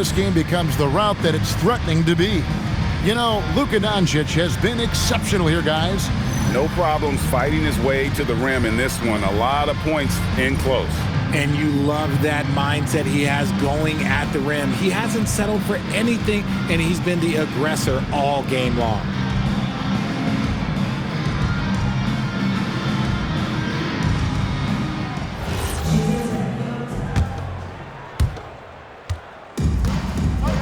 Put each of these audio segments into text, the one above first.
this game becomes the route that it's threatening to be. You know, Luka Doncic has been exceptional here, guys. No problems fighting his way to the rim in this one. A lot of points in close. And you love that mindset he has going at the rim. He hasn't settled for anything, and he's been the aggressor all game long.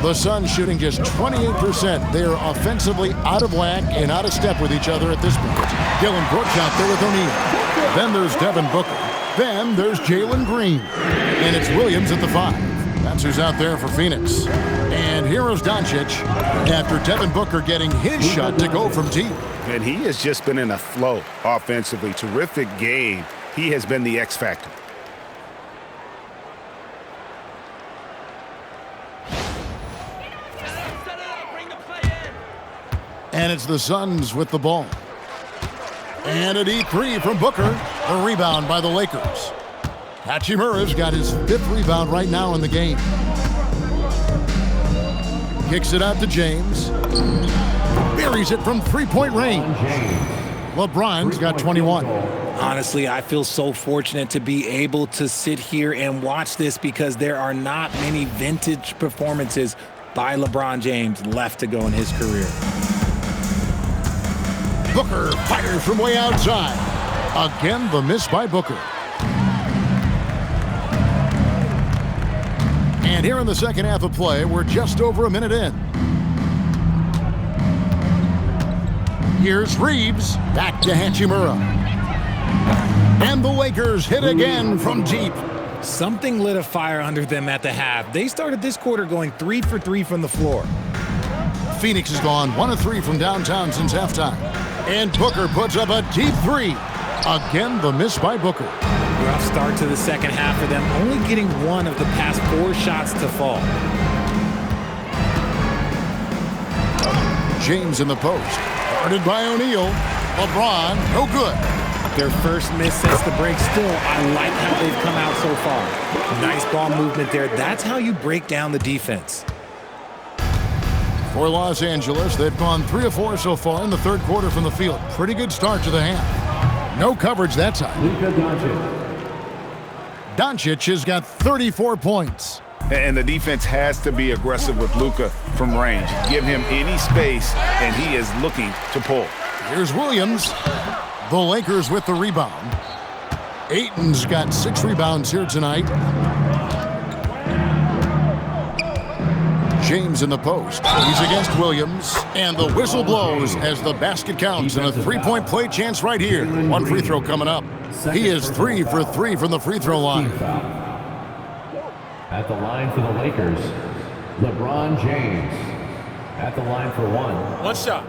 The Suns shooting just 28%. They are offensively out of whack and out of step with each other at this point. Dillon Brooks out there with O'Neal. Then there's Devin Booker. Then there's Jalen Green. And it's Williams at the 5. That's who's out there for Phoenix. And here is Doncic after Devin Booker getting his shot to go from deep. And he has just been in a flow offensively. Terrific game. He has been the X factor. And it's the Suns with the ball. And a deep three from Booker. A rebound by the Lakers. Hachimura's got his 5th rebound right now in the game. Kicks it out to James. Buries it from three-point range. LeBron's got 21. Honestly, I feel so fortunate to be able to sit here and watch this because there are not many vintage performances by LeBron James left to go in his career. Booker fires from way outside. Again, the miss by Booker. And here in the second half of play, we're just over a minute in. Here's Reeves. Back to Hachimura. And the Lakers hit again from deep. Something lit a fire under them at the half. They started this quarter going 3 for 3 from the floor. Phoenix has gone 1 of 3 from downtown since halftime. And Booker puts up a deep three. Again, the miss by Booker. Rough start to the second half for them, only getting 1 of the past 4 shots to fall. James in the post. Guarded by O'Neal. LeBron, no good. Their first miss since the break. Still, I like how they've come out so far. Nice ball movement there. That's how you break down the defense. For Los Angeles, they've gone 3 of 4 so far in the third quarter from the field. Pretty good start to the half. No coverage that time. Luka Doncic. Doncic has got 34 points. And the defense has to be aggressive with Luka from range. Give him any space, and he is looking to pull. Here's Williams. The Lakers with the rebound. Ayton's got 6 rebounds here tonight. James in the post. He's against Williams. And the whistle blows as the basket counts. And a 3-point play chance right here. 1 free throw coming up. He is 3 for 3 from the free throw line. At the line for the Lakers, LeBron James. At the line for 1. One shot.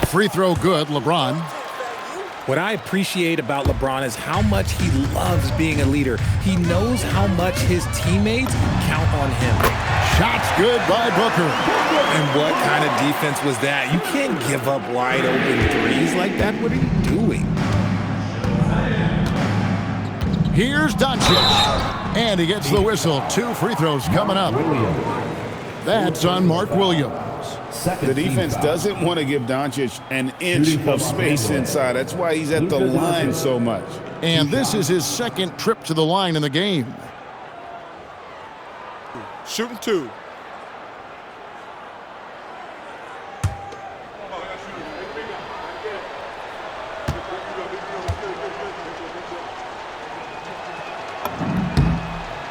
Free throw good, LeBron. What I appreciate about LeBron is how much he loves being a leader. He knows how much his teammates count on him. Shots good by Booker. And what kind of defense was that? You can't give up wide open threes like that. What are you doing? Here's Doncic. And he gets the whistle. 2 free throws coming up. That's on Mark Williams. The defense doesn't want to give Doncic an inch of space inside. That's why he's at the line so much. And this is his 2nd trip to the line in the game. Shooting 2.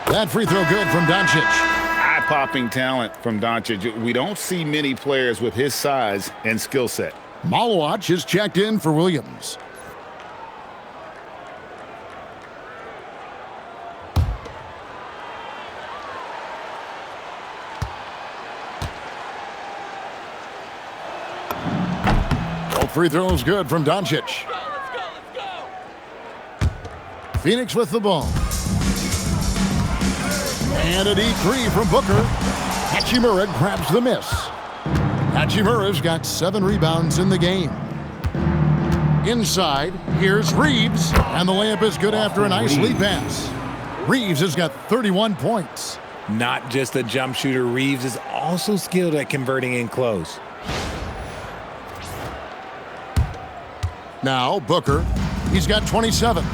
That free throw good from Doncic. Eye-popping talent from Doncic. We don't see many players with his size and skill set. Malawach is checked in for Williams. Both free throws good from Doncic. Let's go. Phoenix with the ball. And a deep three from Booker. Hachimura grabs the miss. Hachimura's got 7 rebounds in the game. Inside, here's Reeves, and the layup is good after a nice lead pass. Reeves has got 31 points. Not just a jump shooter, Reeves is also skilled at converting in close. Now Booker, he's got 27.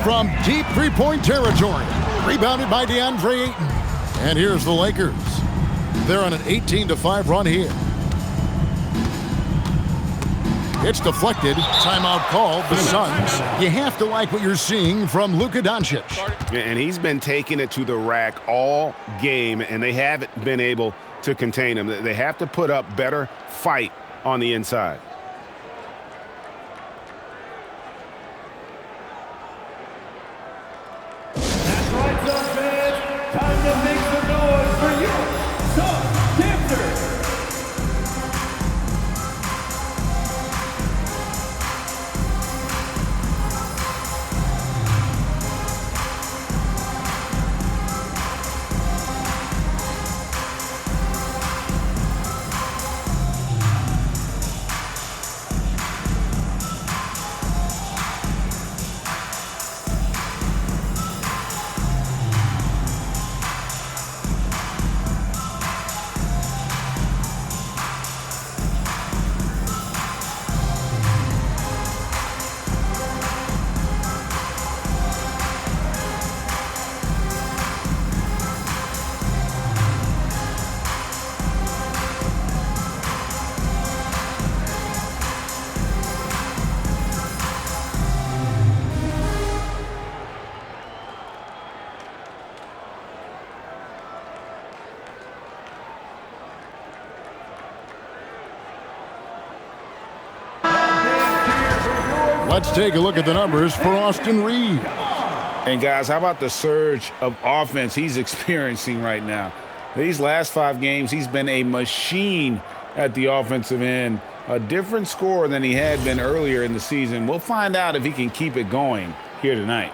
From deep three-point territory, rebounded by DeAndre Ayton. And here's the Lakers. They're on an 18-5 run here. It's deflected. Timeout called. The Suns. You have to like what you're seeing from Luka Doncic. And he's been taking it to the rack all game, and they haven't been able to contain him. They have to put up better fight on the inside. That's right, Suns fans. Time to make some noise for your Suns dancers. Let's take a look at the numbers for Austin Reeves. And guys, how about the surge of offense he's experiencing right now? These last 5 games, he's been a machine at the offensive end. A different scorer than he had been earlier in the season. We'll find out if he can keep it going here tonight.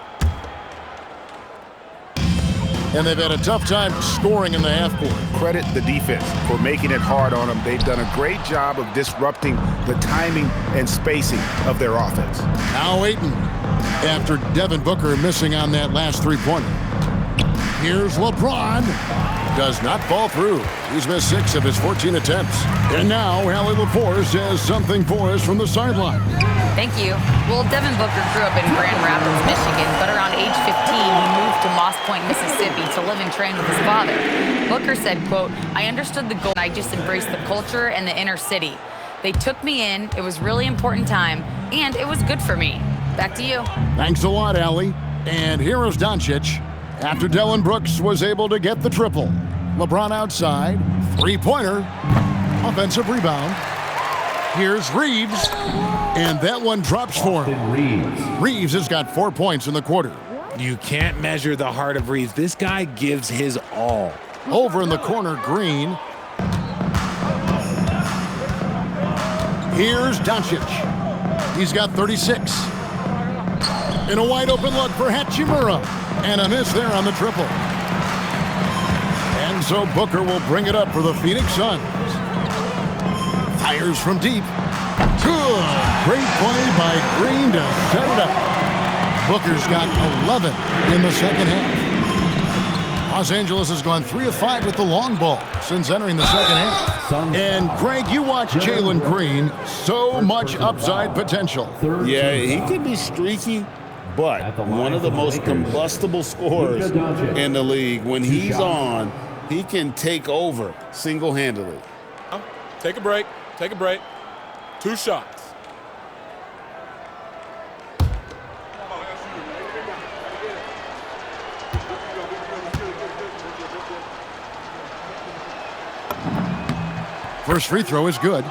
And they've had a tough time scoring in the half court. Credit the defense for making it hard on them. They've done a great job of disrupting the timing and spacing of their offense. Now Ayton, after Devin Booker missing on that last three-pointer. Here's LeBron. Does not fall through. He's missed 6 of his 14 attempts. And now Allie LaForce has something for us from the sideline. Thank you. Well, Devin Booker grew up in Grand Rapids, Michigan, but around age 15, he moved to Moss Point, Mississippi to live and train with his father. Booker said, quote, "I understood the goal. I just embraced the culture and the inner city. They took me in. It was really important time, and it was good for me." Back to you. Thanks a lot, Allie. And here is Doncic. After Dillon Brooks was able to get the triple. LeBron outside. Three-pointer. Offensive rebound. Here's Reeves. And that one drops for him. Reeves has got 4 points in the quarter. You can't measure the heart of Reeves. This guy gives his all. Over in the corner, Green. Here's Doncic. He's got 36. And a wide open look for Hachimura. And a miss there on the triple. And so Booker will bring it up for the Phoenix Suns. Fires from deep. Good. Great play by Green to set it up. Booker's got 11 in the second half. Los Angeles has gone 3 of 5 with the long ball since entering the second half. And Greg, you watch Jalen Green. So much upside potential. Yeah, he could be streaky, but one of the most combustible scorers in the league. When he's on, he can take over single-handedly. Take a break. Take a break. 2 shots. First free throw is good.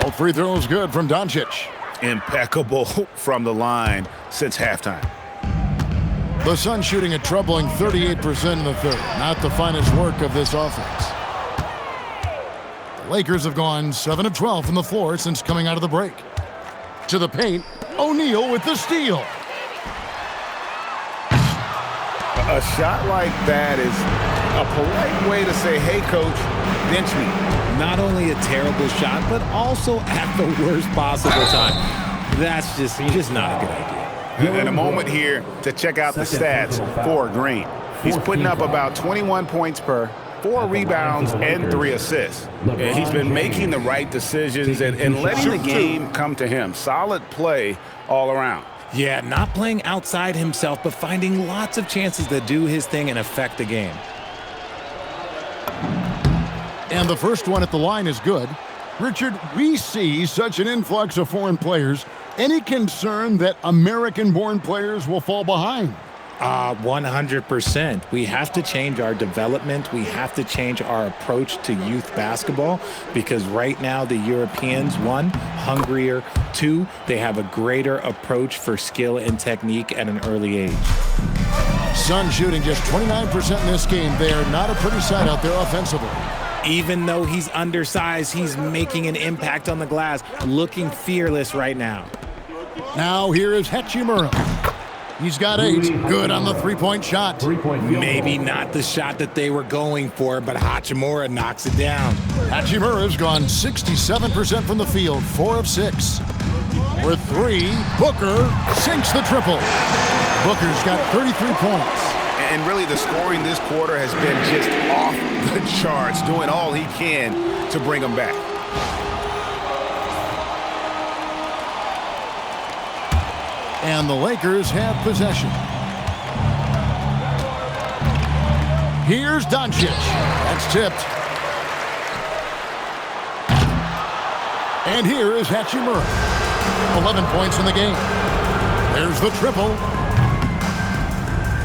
All free throws good from Doncic. Impeccable from the line since halftime. The Suns shooting a troubling 38% in the third. Not the finest work of this offense. The Lakers have gone 7 of 12 from the floor since coming out of the break. To the paint, O'Neal with the steal. A shot like that is a polite way to say, hey, coach, bench me. Not only a terrible shot, but also at the worst possible time. That's just not a good idea. And a moment here to check out the stats for Green. He's putting up about 21 points per, 4 rebounds, and 3 assists. And he's been making the right decisions and letting the game come to him. Solid play all around. Yeah, not playing outside himself, but finding lots of chances to do his thing and affect the game. And the first one at the line is good. Richard, we see such an influx of foreign players. Any concern that American-born players will fall behind? 100%. We have to change our development. We have to change our approach to youth basketball because right now the Europeans, 1, hungrier, 2, they have a greater approach for skill and technique at an early age. Sun shooting just 29% in this game. They are not a pretty sight out there offensively. Even though he's undersized, he's making an impact on the glass, looking fearless right now. Now here is Hachimura. He's got 8. Good on the three-point shot. Maybe not the shot that they were going for, but Hachimura knocks it down. Hachimura's gone 67% from the field, 4 of 6. For 3, Booker sinks the triple. Booker's got 33 points. And really the scoring this quarter has been just off the charts, doing all he can to bring them back. And the Lakers have possession. Here's Doncic. That's tipped. And here is Hachimura. 11 points in the game. There's the triple.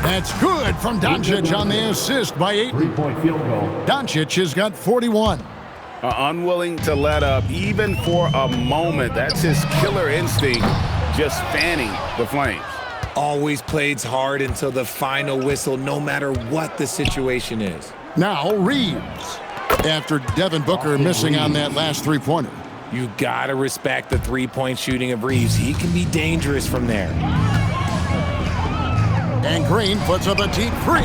That's good from Doncic on the assist by 8. 3-point field goal. Doncic has got 41. Unwilling to let up even for a moment. That's his killer instinct, just fanning the flames. Always plays hard until the final whistle, no matter what the situation is. Now Reeves. After Devin Booker missing on that last three-pointer. You gotta respect the three-point shooting of Reeves. He can be dangerous from there. And Green puts up a deep 3.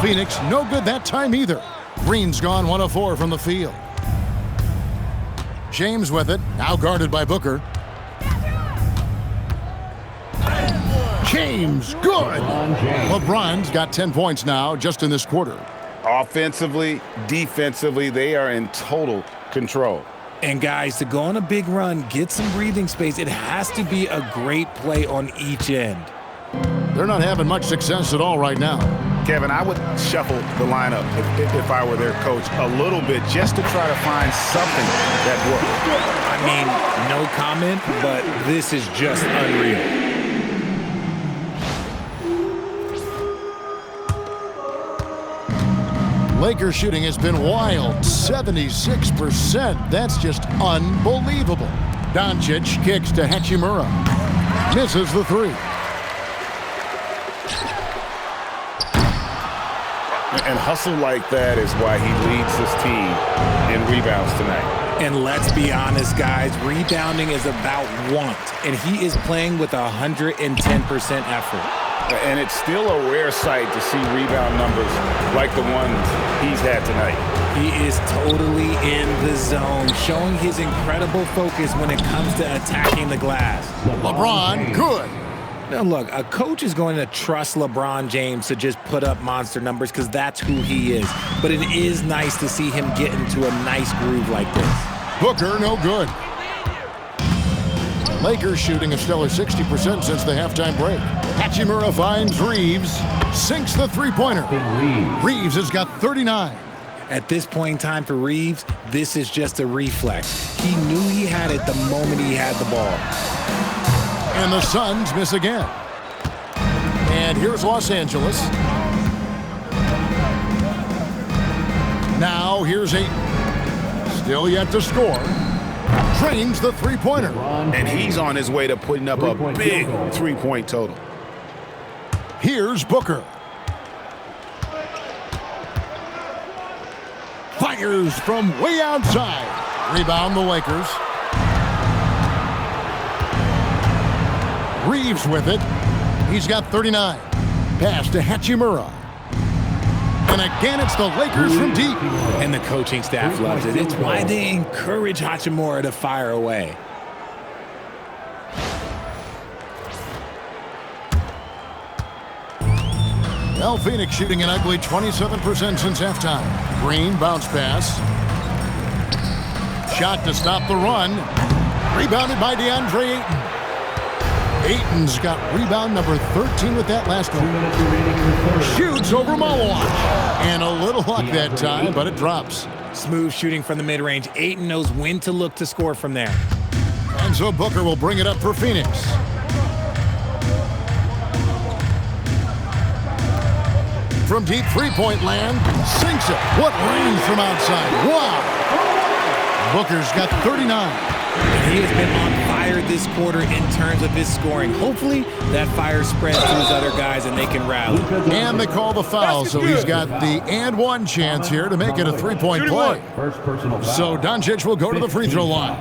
Phoenix no good that time either. Green's gone 1 of 4 from the field. James with it, now guarded by Booker. James, good. LeBron's got 10 points now just in this quarter. Offensively, defensively, they are in total control. And guys, to go on a big run, get some breathing space, it has to be a great play on each end. They're not having much success at all right now. Kevin, I would shuffle the lineup if I were their coach a little bit just to try to find something that worked. I mean, no comment, but this is just unreal. Lakers shooting has been wild, 76%. That's just unbelievable. Doncic kicks to Hachimura. Misses the 3. And hustle like that is why he leads his team in rebounds tonight. And let's be honest, guys, rebounding is about want, and he is playing with 110% effort. And it's still a rare sight to see rebound numbers like the ones he's had tonight. He is totally in the zone, showing his incredible focus when it comes to attacking the glass. LeBron, good. Now, look, a coach is going to trust LeBron James to just put up monster numbers because that's who he is. But it is nice to see him get into a nice groove like this. Booker, no good. Lakers shooting a stellar 60% since the halftime break. Hachimura finds Reeves, sinks the three-pointer. Reeves has got 39. At this point in time for Reeves, this is just a reflex. He knew he had it the moment he had the ball. And the Suns miss again. And here's Los Angeles. Now here's Ayton. Still yet to score. Drains the three-pointer. And he's on his way to putting up a big three-point total. Here's Booker. Fires from way outside. Rebound the Lakers. Reeves with it. He's got 39. Pass to Hachimura. And again, it's the Lakers from deep. And the coaching staff loves it. It's why they encourage Hachimura to fire away. Well, Phoenix shooting an ugly 27% since halftime. Green bounce pass. Shot to stop the run. Rebounded by DeAndre Ayton. Ayton's got rebound number 13 with that last one. Shoots over Malawach. And a little luck that time, but it drops. Smooth shooting from the mid-range. Ayton knows when to look to score from there. And so Booker will bring it up for Phoenix. From deep three-point land, sinks it. What range from outside. Wow. Booker's got 39. And he has been on fire this quarter in terms of his scoring. Hopefully, that fire spreads to his other guys and they can rally. And they call the foul, so he's got the and one chance here to make it a three-point play. So Doncic will go to the free throw line.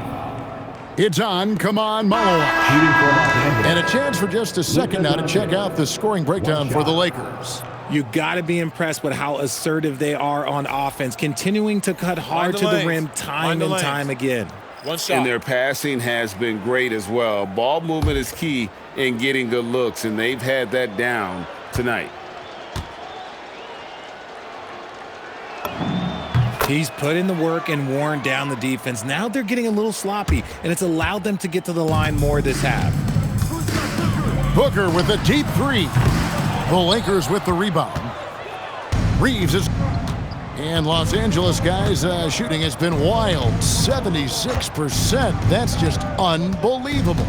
It's on. Come on, Malawach. And a chance for just a second now to check out the scoring breakdown for the Lakers. You got to be impressed with how assertive they are on offense, continuing to cut hard to the rim time and time again. One shot. And their passing has been great as well. Ball movement is key in getting good looks, and they've had that down tonight. He's put in the work and worn down the defense. Now they're getting a little sloppy, and it's allowed them to get to the line more this half. Booker with a deep three. The Lakers with the rebound. Reeves is... And Los Angeles guys shooting has been wild. 76%. That's just unbelievable.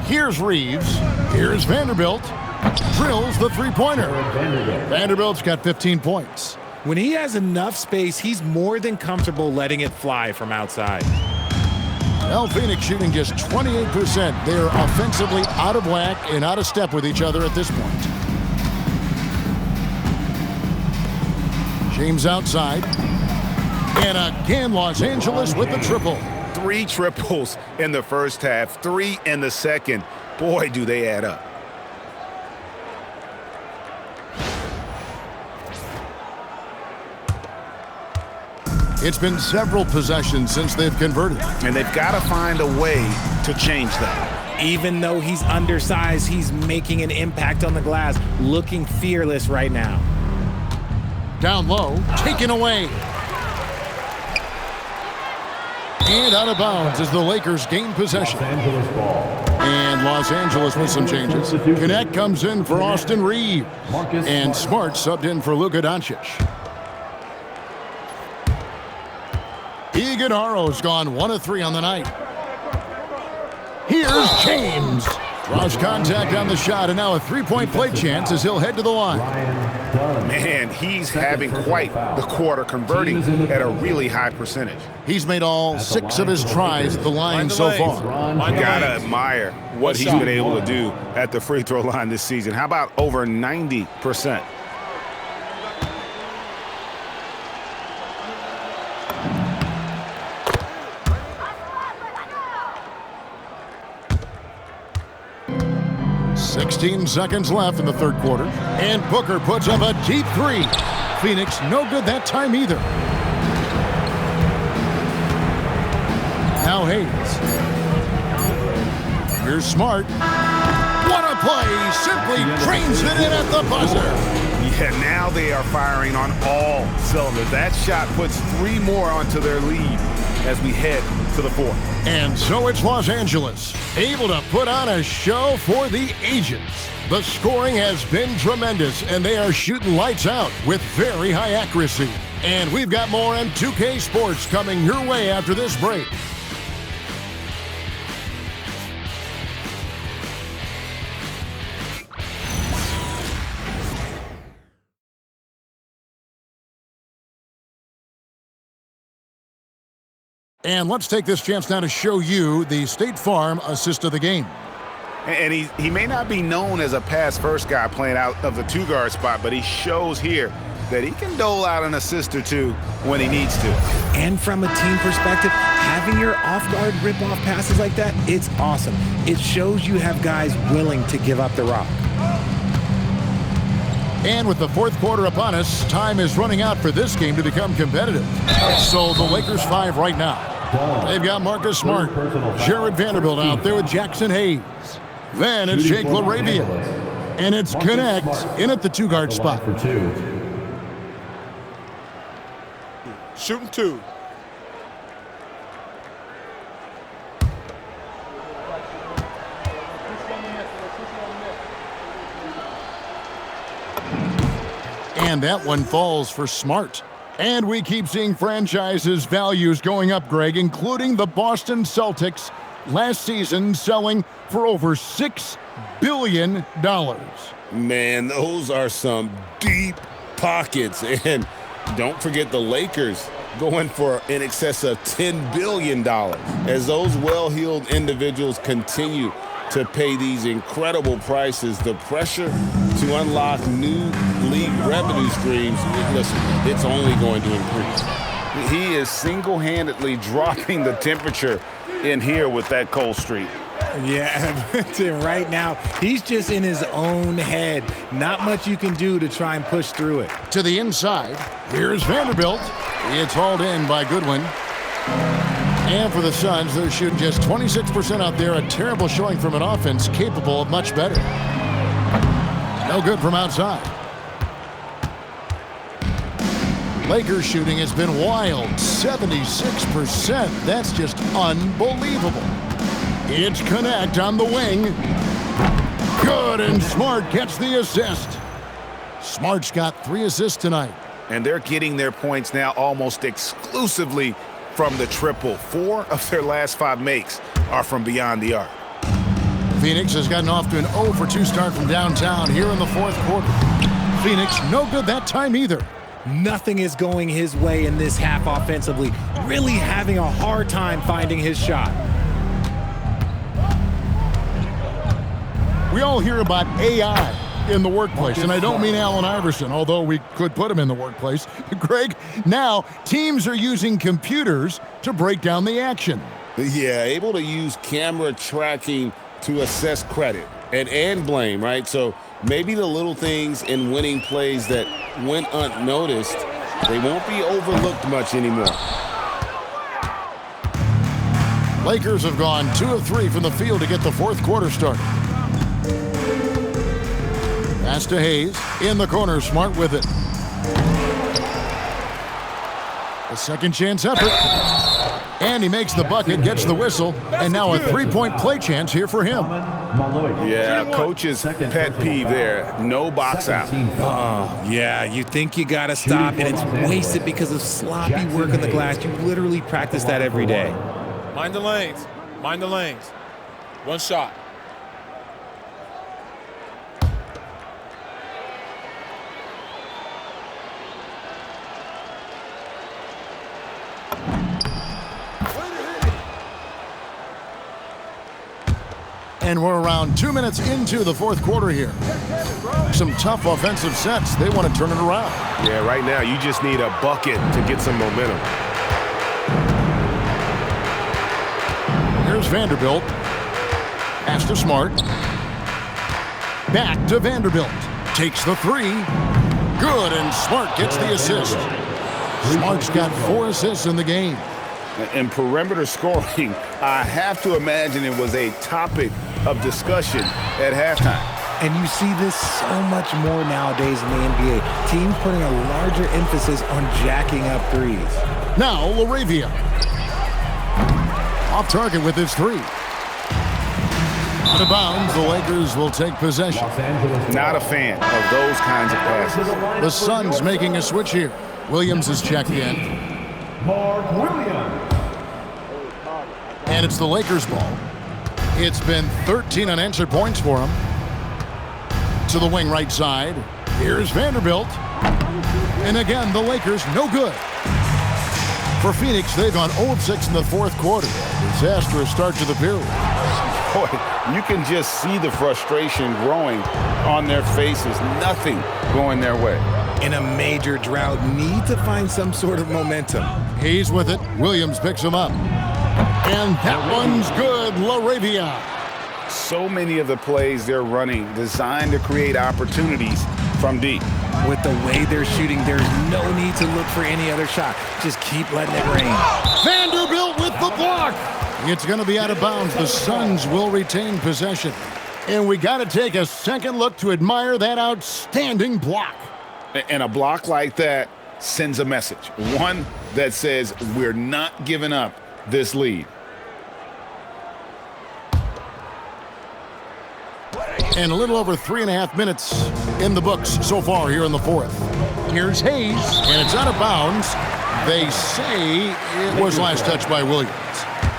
Here's Reeves. Here's Vanderbilt. Drills the three-pointer. Vanderbilt's got 15 points. When he has enough space, he's more than comfortable letting it fly from outside. Well, Phoenix shooting just 28%. They're offensively out of whack and out of step with each other at this point. James outside. And again, Los Angeles with the triple. 3 triples in the first half, 3 in the second. Boy, do they add up. It's been several possessions since they've converted. And they've got to find a way to change that. Even though he's undersized, he's making an impact on the glass, looking fearless right now. Down low, taken away. And out of bounds as the Lakers gain possession. And Los Angeles with some changes. Connect comes in for Austin Reeves. And Smart subbed in for Luka Doncic. Iguodala's gone 1 of 3 on the night. Here's James. Draws contact on the shot, and now a three-point play chance as he'll head to the line. Man, he's having quite the quarter, converting at a really high percentage. He's made all 6 of his tries at the line so far. You gotta admire what he's been able to do at the free throw line this season. How about over 90%? Sixteen seconds left in the third quarter. And Booker puts up a deep three. Phoenix no good that time either. Now Hayes. Here's Smart. What a play. Simply drains it in at the buzzer. Yeah, now they are firing on all cylinders. That shot puts 3 more onto their lead as we head to the fourth. And so it's Los Angeles, able to put on a show for the ages. The scoring has been tremendous, and they are shooting lights out with very high accuracy. And we've got more on 2K Sports coming your way after this break. And let's take this chance now to show you the State Farm assist of the game. And he may not be known as a pass-first guy playing out of the two-guard spot, but he shows here that he can dole out an assist or two when he needs to. And from a team perspective, having your off-guard rip-off passes like that, it's awesome. It shows you have guys willing to give up the rock. And with the fourth quarter upon us, time is running out for this game to become competitive. So the Lakers 5 right now. They've got Marcus Smart, Jared Vanderbilt out there with Jackson Hayes. Then it's Jake LaRavia. And it's Connect in at the two-guard spot. Shooting 2. And that one falls for Smart. And we keep seeing franchises' values going up, Greg, including the Boston Celtics last season selling for over $6 billion. Man, those are some deep pockets. And don't forget the Lakers going for in excess of $10 billion. As those well-heeled individuals continue to pay these incredible prices, the pressure to unlock new league revenue streams, listen, it's only going to increase. He is single-handedly dropping the temperature in here with that cold streak. Yeah, right now, he's just in his own head. Not much you can do to try and push through it. To the inside, here's Vanderbilt. It's hauled in by Goodwin. And for the Suns, they're shooting just 26% out there. A terrible showing from an offense capable of much better. No good from outside. Lakers shooting has been wild, 76%. That's just unbelievable. It's Connect on the wing. Good, and Smart gets the assist. Smart's got 3 assists tonight. And they're getting their points now almost exclusively from the triple. 4 of their last 5 makes are from beyond the arc. Phoenix has gotten off to an 0 for 2 start from downtown here in the fourth quarter. Phoenix no good that time either. Nothing is going his way in this half offensively. Really having a hard time finding his shot. We all hear about AI in the workplace, and I don't mean Allen Iverson, although we could put him in the workplace. Greg, now teams are using computers to break down the action. Yeah, able to use camera tracking to assess credit and blame, right? So maybe the little things in winning plays that went unnoticed, they won't be overlooked much anymore. Lakers have gone 2 of 3 from the field to get the fourth quarter started. Pass to Hayes. In the corner, Smart with it. A second chance effort. And he makes the bucket, gets the whistle, and now a 3-point play chance here for him. Yeah, coach's pet peeve there. No box out. Yeah, you think you got to stop, and it's wasted because of sloppy work on the glass. You literally practice that every day. Mind the lanes. Mind the lanes. One shot. And we're around 2 minutes into the fourth quarter here. Some tough offensive sets. They want to turn it around. Yeah, right now you just need a bucket to get some momentum. Here's Vanderbilt. Pass to Smart. Back to Vanderbilt. Takes the 3. Good, and Smart gets the assist. Smart's got 4 assists in the game. And perimeter scoring, I have to imagine it was a topic of discussion at halftime. And you see this so much more nowadays in the NBA. Teams putting a larger emphasis on jacking up threes. Now LaRavia. Off target with his 3. Out of bounds, the Lakers will take possession. Not a fan of those kinds of passes. The Suns making a switch here. Williams is checked in. Mark Williams. And it's the Lakers' ball. It's been 13 unanswered points for him. To the wing right side. Here's Vanderbilt. And again, the Lakers no good. For Phoenix, they've gone 0 of 6 in the fourth quarter. Disastrous start to the period. boy, you can just see the frustration growing on their faces. Nothing going their way. In a major drought, need to find some sort of momentum. He's with it. Williams picks him up. And that one's good. LaRavia. So many of the plays they're running designed to create opportunities from deep. With the way they're shooting, there's no need to look for any other shot. Just keep letting it rain. Vanderbilt with the block. It's going to be out of bounds. The Suns will retain possession. And we got to take a second look to admire that outstanding block. And a block like that sends a message. One that says we're not giving up this lead. And a little over 3.5 minutes in the books so far here in the fourth. Here's Hayes, and it's out of bounds. They say it was last touched by Williams.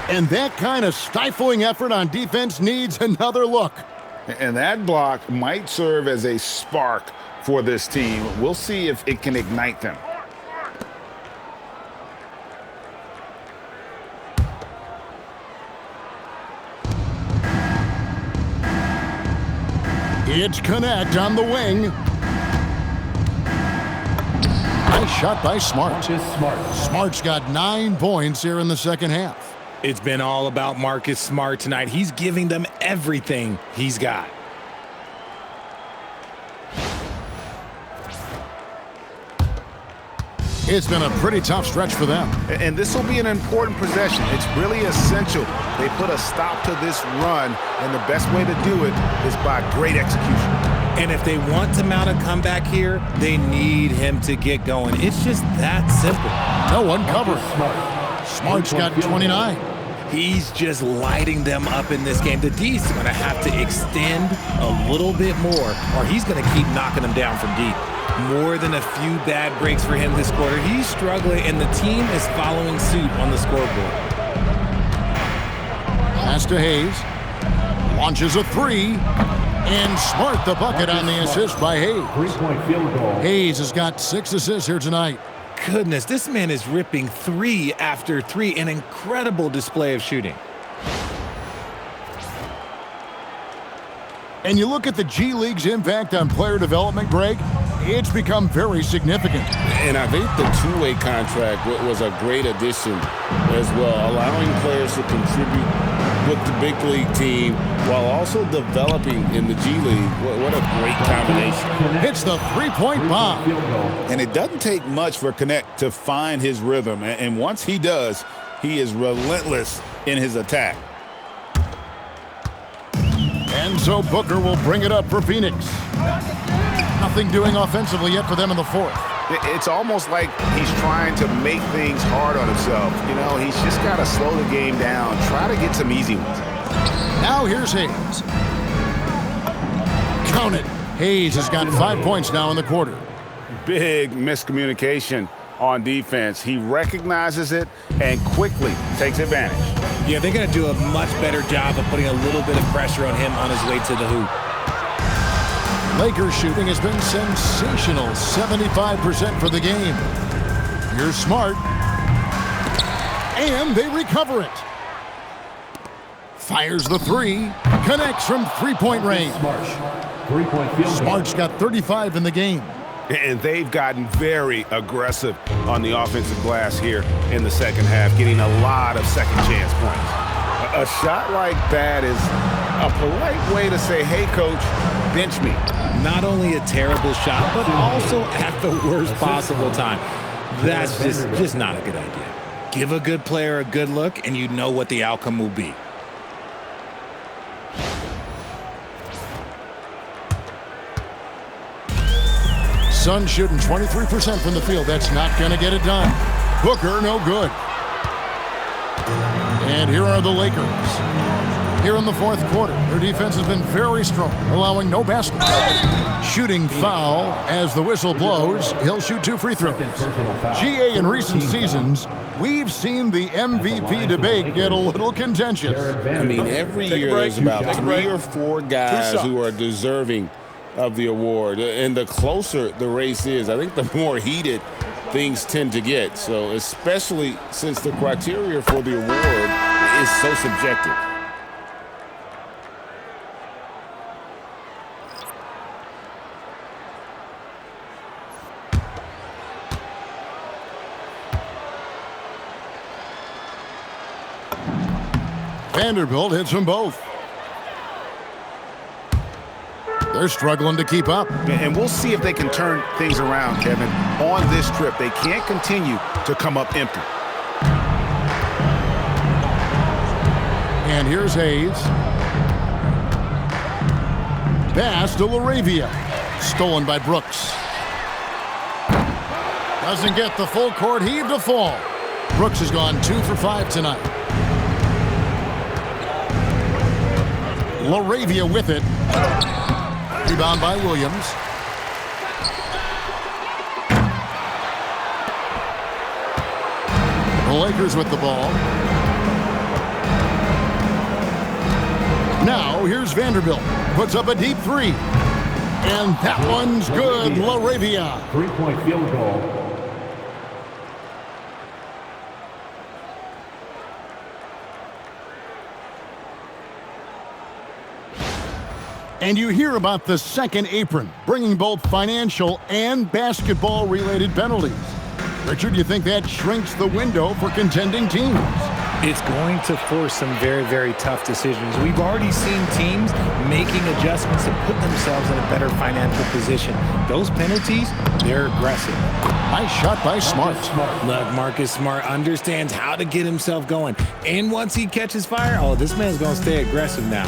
And that kind of stifling effort on defense needs another look. And that block might serve as a spark for this team. We'll see if it can ignite them. It's Connect on the wing. Nice shot by Smart. Smart's got 9 points here in the second half. It's been all about Marcus Smart tonight. He's giving them everything he's got. It's been a pretty tough stretch for them. And this will be an important possession. It's really essential they put a stop to this run, and the best way to do it is by great execution. And if they want to mount a comeback here, they need him to get going. It's just that simple. No one covers. Smart's got 29. He's just lighting them up in this game. The D's going to have to extend a little bit more, or he's going to keep knocking them down from deep. More than a few bad breaks for him this quarter. He's struggling, and the team is following suit on the scoreboard. Pass to Hayes. Launches a three. And Smart the bucket on the assist by Hayes. 3-point field goal. Hayes has got 6 assists here tonight. Goodness, this man is ripping 3 after 3. An incredible display of shooting. And you look at the G League's impact on player development, Greg, it's become very significant. And I think the two-way contract was a great addition as well, allowing players to contribute with the big league team while also developing in the G League. What a great combination. Hits the three-point bomb. And it doesn't take much for Connect to find his rhythm. And once he does, he is relentless in his attack. And so Booker will bring it up for Phoenix. Nothing doing offensively yet for them in the fourth. It's almost like he's trying to make things hard on himself. You know, he's just got to slow the game down, try to get some easy ones. Now here's Hayes. Count it. Hayes has got 5 points now in the quarter. Big miscommunication on defense. He recognizes it and quickly takes advantage. Yeah, they're going to do a much better job of putting a little bit of pressure on him on his way to the hoop. Lakers shooting has been sensational. 75% for the game. Here's Smart. And they recover it. Fires the three. Connects from three-point range. Three-point field goal. Smart's got 35 in the game. And they've gotten very aggressive on the offensive glass here in the second half, getting a lot of second chance points. A shot like that is a polite way to say, hey, coach, bench me. Not only a terrible shot, but also at the worst possible time. That's just not a good idea. Give a good player a good look, and you know what the outcome will be. Suns shooting 23% from the field. That's not going to get it done. Booker, no good. And here are the Lakers. Here in the fourth quarter, their defense has been very strong, allowing no baskets. Shooting foul as the whistle blows. He'll shoot 2 free throws. GA, in recent seasons, we've seen the MVP debate get a little contentious. I mean, every year there's about 3 or 4 guys who are deserving of the award. And the closer the race is, I think the more heated things tend to get. So especially since the criteria for the award is so subjective. Vanderbilt hits them both. They're struggling to keep up. And we'll see if they can turn things around, Kevin, on this trip. They can't continue to come up empty. And here's Hayes. Pass to LaRavia. Stolen by Brooks. Doesn't get the full court heave to fall. Brooks has gone 2 for 5 tonight. LaRavia with it. Rebound by Williams. The Lakers with the ball. Now here's Vanderbilt. Puts up a deep three. And that one's good. LaRavia. 3-point field goal. And you hear about the second apron, bringing both financial and basketball-related penalties. Richard, you think that shrinks the window for contending teams? It's going to force some very, very tough decisions. We've already seen teams making adjustments to put themselves in a better financial position. Those penalties, they're aggressive. Nice shot by Smart. Look, Marcus Smart understands how to get himself going. And once he catches fire, oh, this man's going to stay aggressive now.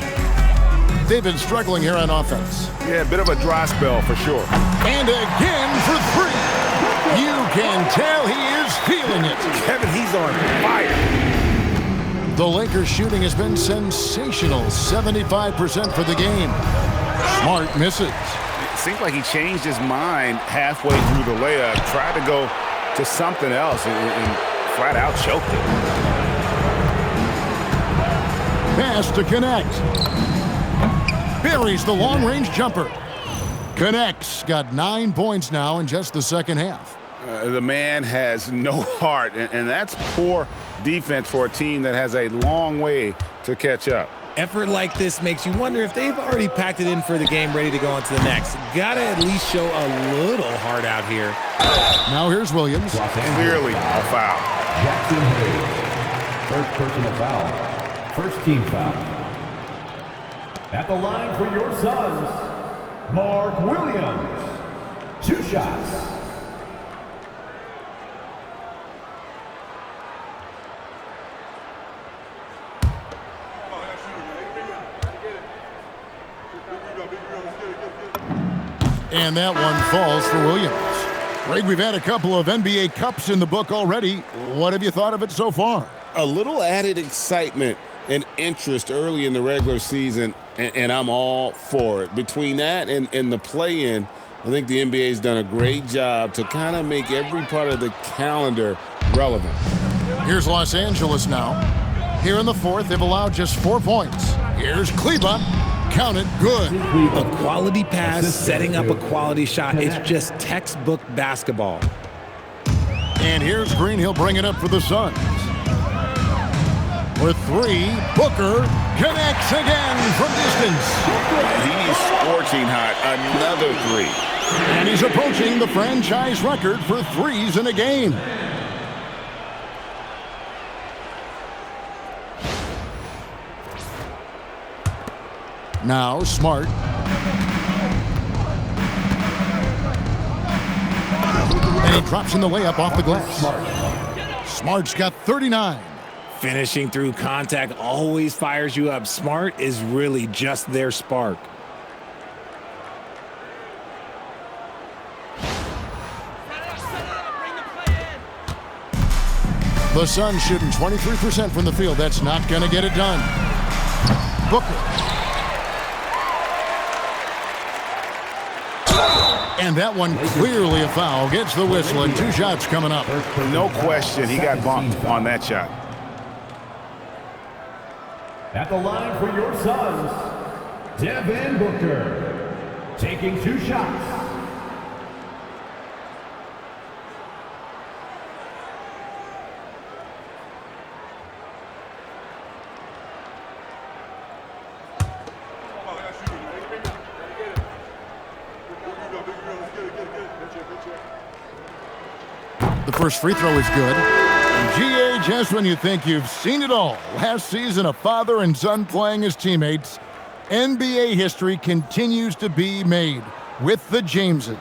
They've been struggling here on offense. Yeah, a bit of a dry spell for sure. And again for 3. You can tell he is feeling it. Kevin, he's on fire. The Lakers' shooting has been sensational. 75% for the game. Smart misses. It seems like he changed his mind halfway through the layup, tried to go to something else, and flat out choked it. Pass to connect. Buries the long-range jumper. Connects. Got 9 points now in just the second half. The man has no heart, and that's poor defense for a team that has a long way to catch up. Effort like this makes you wonder if they've already packed it in for the game, ready to go into the next. Gotta at least show a little heart out here. Now here's Williams. Clearly a foul. Jackson Hayes. First personal foul. First team foul. At the line for your Suns, Mark Williams. 2 shots. And that one falls for Williams. Greg, we've had a couple of NBA Cups in the book already. What have you thought of it so far? A little added excitement and interest early in the regular season, and I'm all for it. Between that and the play-in, I think the NBA's done a great job to kind of make every part of the calendar relevant. Here's Los Angeles now. Here in the fourth, they've allowed just 4 points. Here's Kleber. Count it, good. A quality pass, setting up a quality shot. It's just textbook basketball. And here's Green. He'll bring it up for the Suns. For 3, Booker connects again from distance. He's scorching hot. Another 3. And he's approaching the franchise record for threes in a game. Now Smart. And he drops in the layup off the glass. Smart's got 39. Finishing through contact always fires you up. Smart is really just their spark. The Suns shooting 23% from the field. That's not going to get it done. Booker. And that one clearly a foul. Gets the whistle and 2 shots coming up. No question, he got bumped on that shot. At the line for your Suns, Devin Booker. Taking 2 shots. The first free throw is good. And Just when you think you've seen it all, last season a father and son playing as teammates, NBA history continues to be made with the Jameses.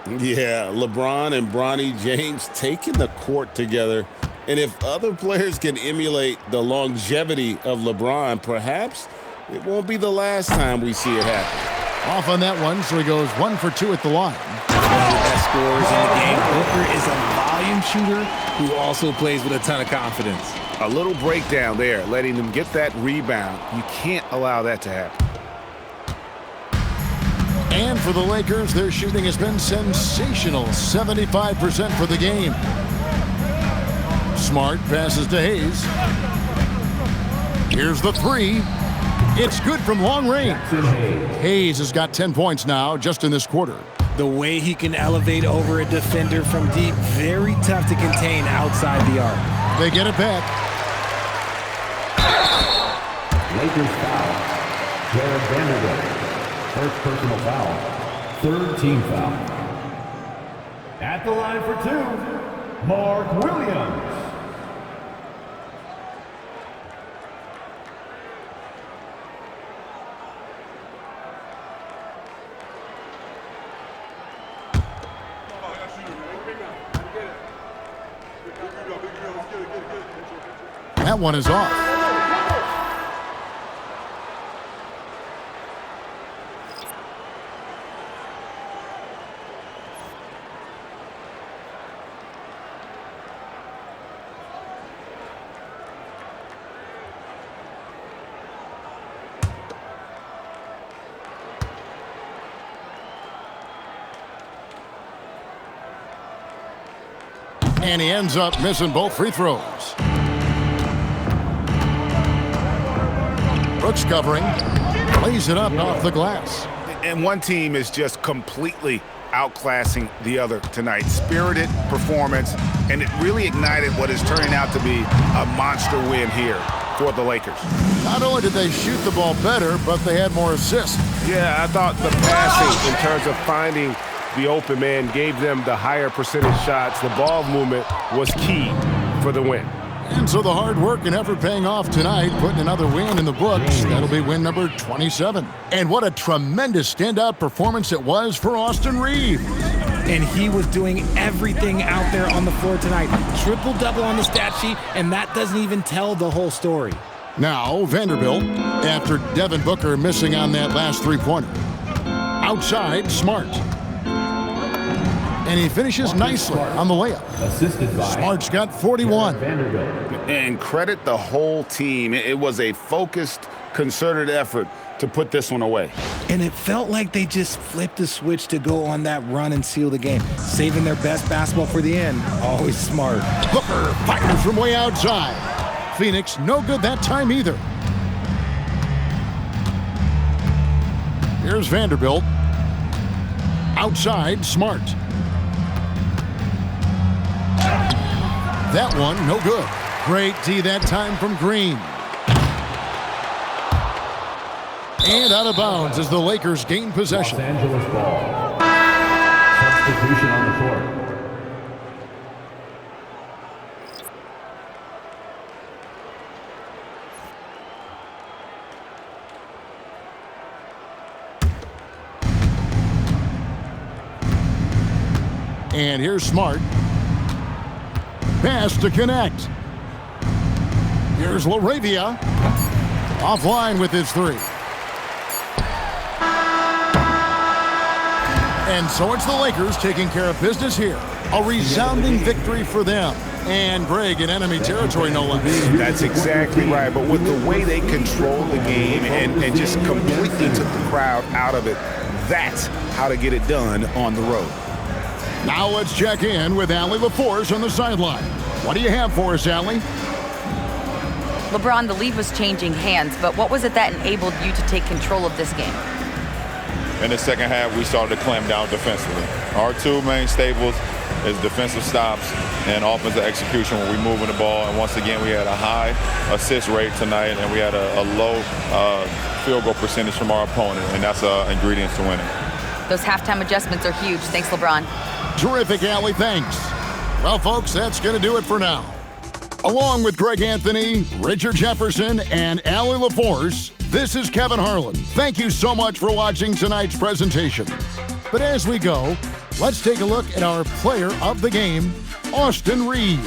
Yeah, LeBron and Bronny James taking the court together. And if other players can emulate the longevity of LeBron, perhaps it won't be the last time we see it happen. Off on that one, so he goes 1 for 2 at the line. One of the best scorers in the game. Booker is a volume shooter who also plays with a ton of confidence. A little breakdown there, letting them get that rebound. You can't allow that to happen. And for the Lakers, their shooting has been sensational, 75% for the game. Smart passes to Hayes. Here's the three. It's good from long range. Hayes has got 10 points now just in this quarter. The way he can elevate over a defender from deep, very tough to contain outside the arc. They get it back. Lakers foul. Jared Vanderbilt. First personal foul. Third team foul. At the line for 2, Mark Williams. That one is off. And he ends up missing both free throws. Brooks covering, lays it up off the glass. And one team is just completely outclassing the other tonight. Spirited performance, and it really ignited what is turning out to be a monster win here for the Lakers. Not only did they shoot the ball better, but they had more assists. Yeah, I thought the passing in terms of finding the open man gave them the higher percentage shots. The ball movement was key for the win. And so the hard work and effort paying off tonight, putting another win in the books. That'll be win number 27. And what a tremendous standout performance it was for Austin Reeves. And he was doing everything out there on the floor tonight. Triple-double on the stat sheet, and that doesn't even tell the whole story. Now Vanderbilt, after Devin Booker missing on that last three-pointer. Outside, Smart. And he finishes nicely on the layup. Assisted by Smart's got 41. And credit the whole team. It was a focused, concerted effort to put this one away. And it felt like they just flipped the switch to go on that run and seal the game. Saving their best basketball for the end. Always smart. Booker fires from way outside. Phoenix no good that time either. Here's Vanderbilt. Outside, Smart. That one, no good. Great D that time from Green. And out of bounds as the Lakers gain possession. Los Angeles ball. Substitution on the court. And here's Smart. Pass to connect. Here's LaRavia. Offline with his three. And so it's the Lakers taking care of business here. A resounding victory for them. And Greg in enemy territory, no less. That's exactly right. But with the way they controlled the game and just completely took the crowd out of it, that's how to get it done on the road. Now let's check in with Allie LaForce on the sideline. What do you have for us, Allie? LeBron, the lead was changing hands, but what was it that enabled you to take control of this game? In the second half, we started to clamp down defensively. Our two main staples is defensive stops and offensive execution when we moving the ball. And once again, we had a high assist rate tonight, and we had a low field goal percentage from our opponent, and that's ingredients to winning. Those halftime adjustments are huge. Thanks, LeBron. Terrific, Allie. Thanks. Well, folks, that's going to do it for now. Along with Greg Anthony, Richard Jefferson, and Allie LaForce, this is Kevin Harlan. Thank you so much for watching tonight's presentation. But as we go, let's take a look at our player of the game, Austin Reed.